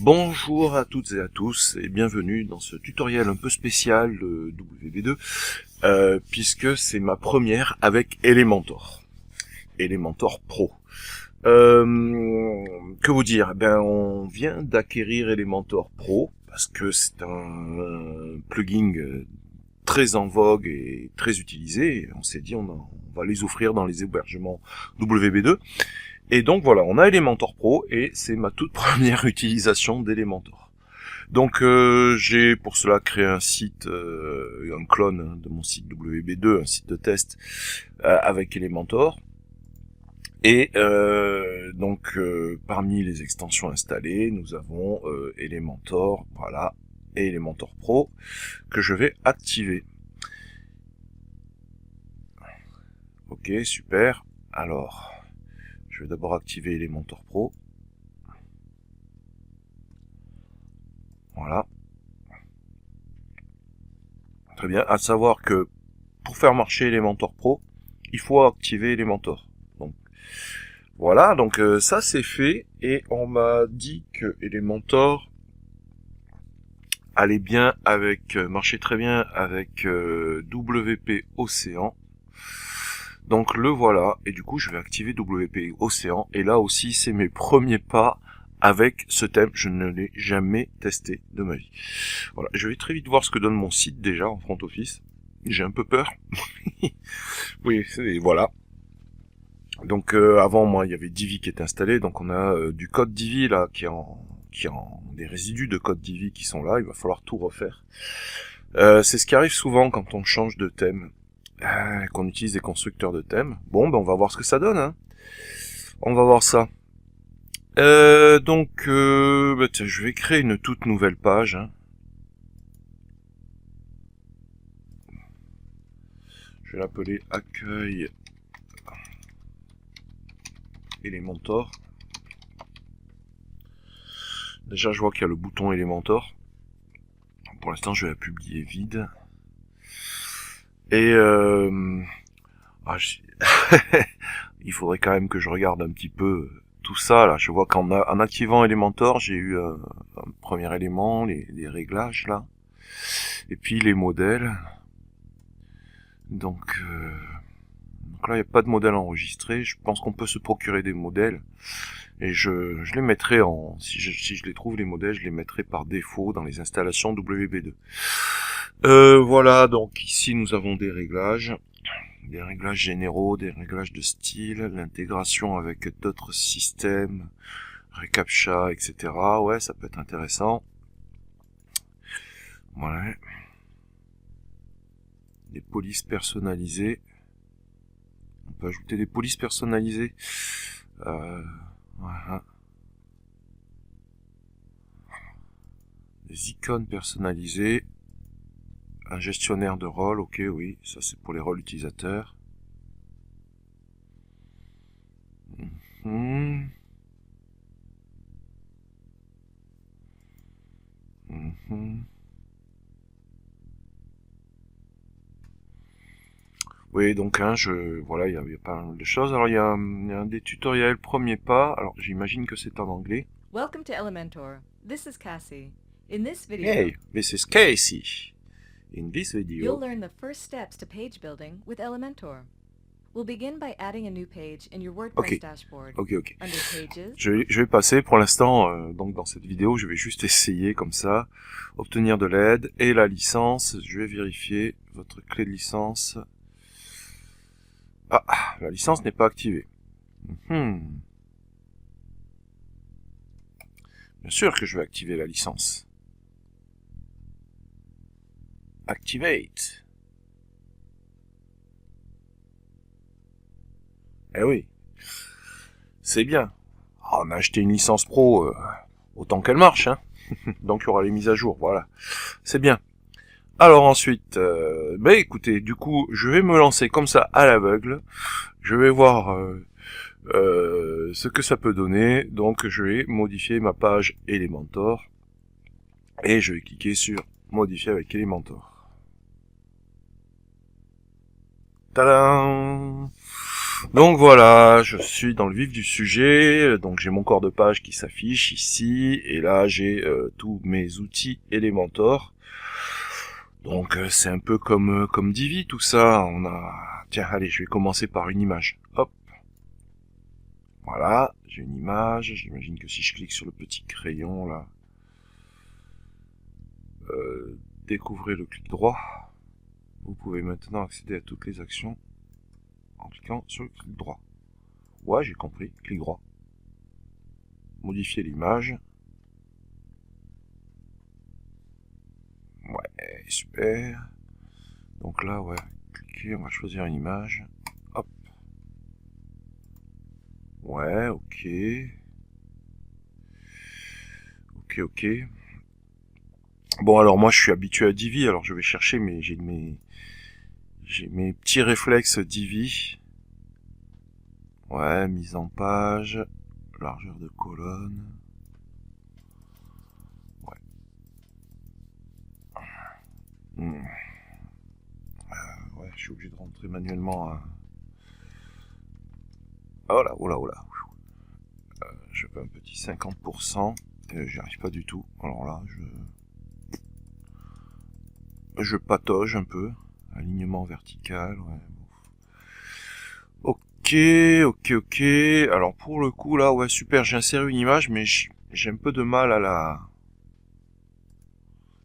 Bonjour à toutes et à tous et bienvenue dans ce tutoriel un peu spécial de WB2 puisque c'est ma première avec Elementor Pro. Que vous dire? Ben on vient d'acquérir Elementor Pro parce que c'est un plugin très en vogue et très utilisé. Et on s'est dit on va les offrir dans les hébergements WB2. Et donc voilà, on a Elementor Pro et c'est ma toute première utilisation d'Elementor. Donc j'ai pour cela créé un site, un clone de mon site WB2, un site de test avec Elementor. Et parmi les extensions installées, nous avons Elementor, voilà, et Elementor Pro que je vais activer. Ok, super. Alors, je vais d'abord activer Elementor Pro. Voilà. Très bien. À savoir que pour faire marcher Elementor Pro, il faut activer Elementor. Donc voilà, donc ça c'est fait et on m'a dit que Elementor allait bien avec, marchait très bien avec WP Océan. Donc le voilà, et du coup je vais activer WP Océan, et là aussi c'est mes premiers pas avec ce thème, je ne l'ai jamais testé de ma vie. Voilà, je vais très vite voir ce que donne mon site déjà en front office, j'ai un peu peur. Oui, voilà. Donc avant moi il y avait Divi qui était installé, donc on a du code Divi là qui est en des résidus de code Divi qui sont là, il va falloir tout refaire. C'est ce qui arrive souvent quand on change de thème. Qu'on utilise des constructeurs de thèmes. Bon, ben on va voir ce que ça donne. Hein. On va voir ça. Tiens, je vais créer une toute nouvelle page. Hein. Je vais l'appeler accueil Elementor. Déjà, je vois qu'il y a le bouton Elementor. Pour l'instant, je vais la publier vide. Et il faudrait quand même que je regarde un petit peu tout ça là. Je vois qu'en activant Elementor, j'ai eu un premier élément, les réglages là, et puis les modèles. Donc là, il n'y a pas de modèle enregistré. Je pense qu'on peut se procurer des modèles. Et je les mettrai si je les trouve les modèles, je les mettrai par défaut dans les installations WB2. Voilà, donc ici nous avons des réglages généraux, des réglages de style, l'intégration avec d'autres systèmes, reCAPTCHA, etc. Ouais, ça peut être intéressant. Voilà. Des polices personnalisées. On peut ajouter des polices personnalisées. Voilà. Des icônes personnalisées. Un gestionnaire de rôle, ok, oui, ça c'est pour les rôles utilisateurs. Mmh. Mmh. Oui, donc hein, voilà, il y a pas mal de choses. Alors il y a un des tutoriels premier pas. Alors j'imagine que c'est en anglais. Welcome to Elementor. This is Cassie. In this video, Hey, this is Casey. In this you'll video, learn the first steps to page building with Elementor. We'll begin by adding a new page in your WordPress dashboard. ok. Under Pages, Je vais passer pour l'instant, donc dans cette vidéo, je vais juste essayer comme ça, obtenir de l'aide et la licence. Je vais vérifier votre clé de licence. Ah, la licence n'est pas activée. Bien sûr que je vais activer la licence. Activate. Eh oui. C'est bien. Ah, on a acheté une licence pro, autant qu'elle marche, hein. Donc il y aura les mises à jour, voilà. C'est bien. Alors ensuite, écoutez, du coup, je vais me lancer comme ça à l'aveugle. Je vais voir ce que ça peut donner. Donc je vais modifier ma page Elementor. Et je vais cliquer sur modifier avec Elementor. Tadam! Donc voilà, je suis dans le vif du sujet, donc j'ai mon corps de page qui s'affiche ici, et là j'ai tous mes outils Elementor. Donc c'est un peu comme Divi tout ça, on a... Tiens, allez, je vais commencer par une image. Hop, voilà, j'ai une image, j'imagine que si je clique sur le petit crayon là, découvrez le clic droit, vous pouvez maintenant accéder à toutes les actions en cliquant sur le clic droit. Ouais, j'ai compris, clic droit. Modifier l'image. Ouais, super. Donc là, ouais, cliquez, on va choisir une image. Hop. Ouais, ok. Ok. Bon, alors moi, je suis habitué à Divi, alors je vais chercher, mais j'ai mes petits réflexes Divi. Ouais, mise en page, largeur de colonne. Ouais. Ouais, je suis obligé de rentrer manuellement. Oh là. Je veux un petit 50%. J'y arrive pas du tout. Alors là, je patauge un peu. Alignement vertical, ouais. Ok. Alors pour le coup là, ouais, super, j'ai inséré une image, mais j'ai un peu de mal à la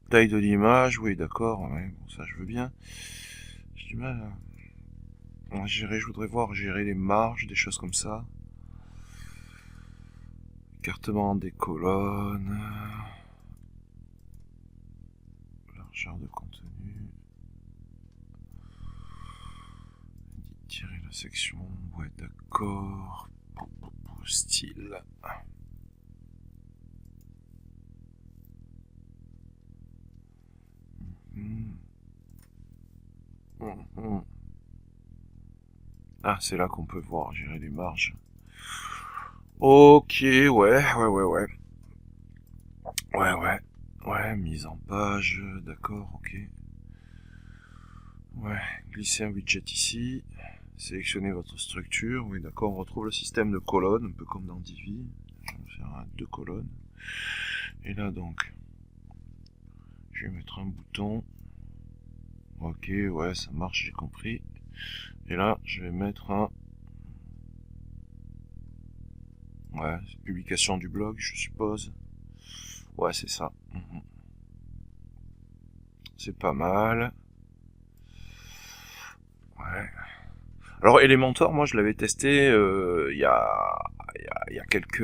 taille de l'image. Oui, d'accord, ouais, bon, ça je veux bien. J'ai du mal à gérer, je voudrais voir gérer les marges, des choses comme ça. Écartement des colonnes. Largeur de contenu. Tirer la section. Ouais, d'accord. Style. Ah, c'est là qu'on peut voir gérer les marges. Ok, ouais. Ouais, mise en page, d'accord, ok. Ouais, glisser un widget ici. Sélectionnez votre structure. Oui, d'accord, on retrouve le système de colonnes, un peu comme dans Divi. Je vais faire deux colonnes. Et là, donc, je vais mettre un bouton. Ok, ouais, ça marche, j'ai compris. Et là, je vais mettre un... Ouais, publication du blog, je suppose. Ouais, c'est ça. C'est pas mal. Ouais. Alors Elementor, moi je l'avais testé il y a quelques...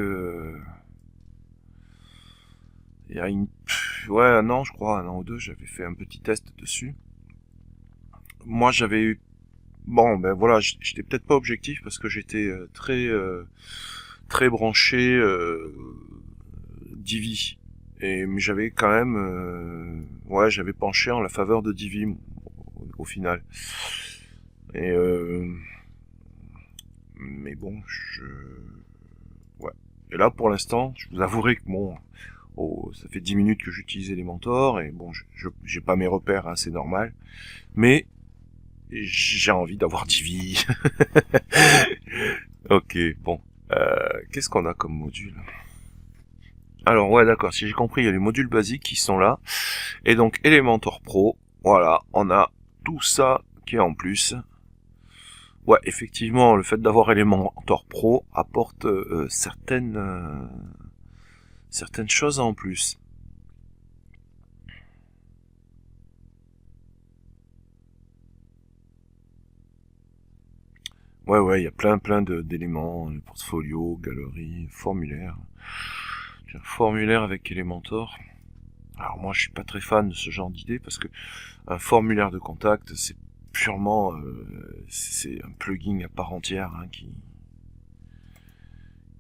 Il y a une... Ouais, un an je crois, un an ou deux, j'avais fait un petit test dessus. Moi j'avais eu... Bon, ben voilà, j'étais peut-être pas objectif parce que j'étais très branché Divi. Mais j'avais quand même... ouais, j'avais penché en la faveur de Divi au final. Et... mais bon, ouais. Et là, pour l'instant, je vous avouerai que bon, ça fait 10 minutes que j'utilise Elementor, et bon, j'ai pas mes repères, hein, c'est normal. Mais, j'ai envie d'avoir Divi. Ok, bon. Qu'est-ce qu'on a comme module? Alors, ouais, d'accord, si j'ai compris, il y a les modules basiques qui sont là. Et donc, Elementor Pro, voilà, on a tout ça qui est en plus. Ouais, effectivement, le fait d'avoir Elementor Pro apporte certaines choses en plus. Ouais, il y a plein d'éléments, portfolio, galerie, formulaire. Formulaire avec Elementor. Alors moi, je suis pas très fan de ce genre d'idée parce que un formulaire de contact, c'est purement, c'est un plugin à part entière hein, qui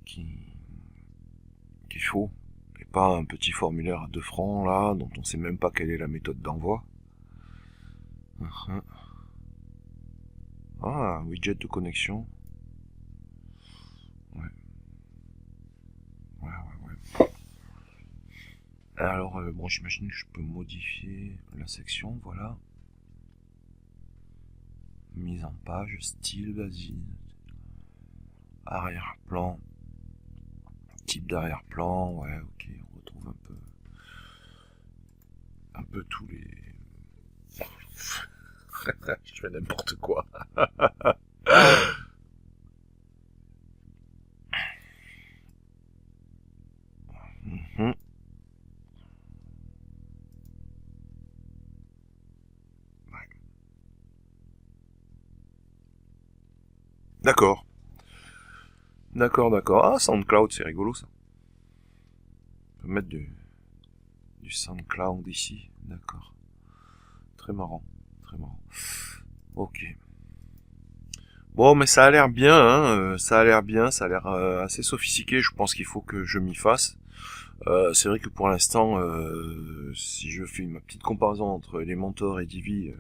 qu'il faut, et pas un petit formulaire à 2 francs là dont on sait même pas quelle est la méthode d'envoi. Ah, un widget de connexion. Ouais. Alors, bon, j'imagine que je peux modifier la section, voilà. Mise en page, style, vas-y. Arrière-plan. Type d'arrière-plan, ouais, ok, on retrouve un peu tous les... Je fais n'importe quoi. Mhm. Ouais. D'accord. D'accord. Ah, SoundCloud, c'est rigolo ça. On peut mettre du SoundCloud ici. D'accord. Très marrant. Très marrant. Ok. Bon, mais ça a l'air bien, hein. Ça a l'air bien, ça a l'air assez sophistiqué. Je pense qu'il faut que je m'y fasse. C'est vrai que pour l'instant, si je fais ma petite comparaison entre Elementor et Divi,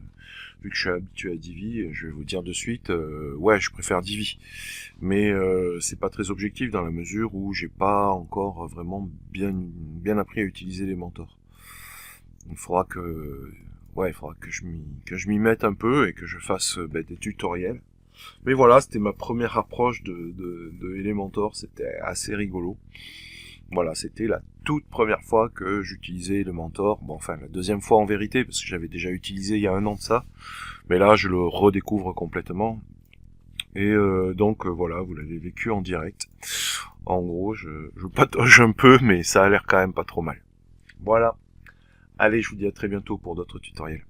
vu que je suis habitué à Divi, je vais vous dire de suite, ouais, je préfère Divi. Mais c'est pas très objectif dans la mesure où j'ai pas encore vraiment bien appris à utiliser Elementor. Il faudra que je m'y mette un peu et que je fasse des tutoriels. Mais voilà, c'était ma première approche de Elementor, c'était assez rigolo. Voilà, c'était la toute première fois que j'utilisais Elementor. Bon, enfin, la deuxième fois en vérité, parce que j'avais déjà utilisé il y a 1 an de ça. Mais là, je le redécouvre complètement. Et voilà, vous l'avez vécu en direct. En gros, je patauge un peu, mais ça a l'air quand même pas trop mal. Voilà. Allez, je vous dis à très bientôt pour d'autres tutoriels.